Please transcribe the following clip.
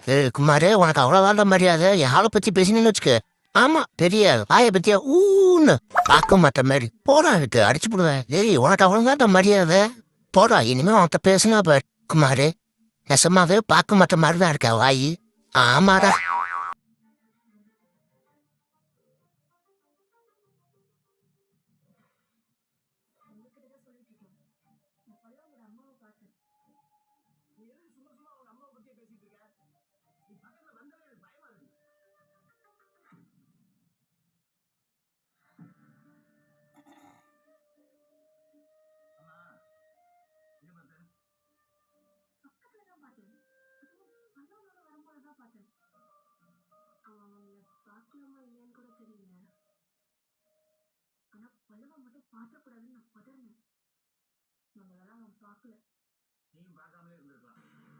குமாரே உனக்கு அவ்வளவுதான் மரியாதை என் ஆளை பத்தி பேசினேன்னு வச்சுக்க. ஆமா பெரிய வாயை பத்தியா ஊன்னு பார்க்க மாட்ட மாதிரி போடா இருக்கு அடிச்சு போடுவேன். ஏய் உனக்கு அவ்வளவுதான் மரியாதை. போடா இனிமே உன்கிட்ட பேசுனா பாரு குமாரே. நெசமாவே பார்க்க மாட்ட மாதிரி தான் இருக்கா வாயி. ஆமாடா. நீயும் பார்க்காமலே இருந்திருக்கலாம்.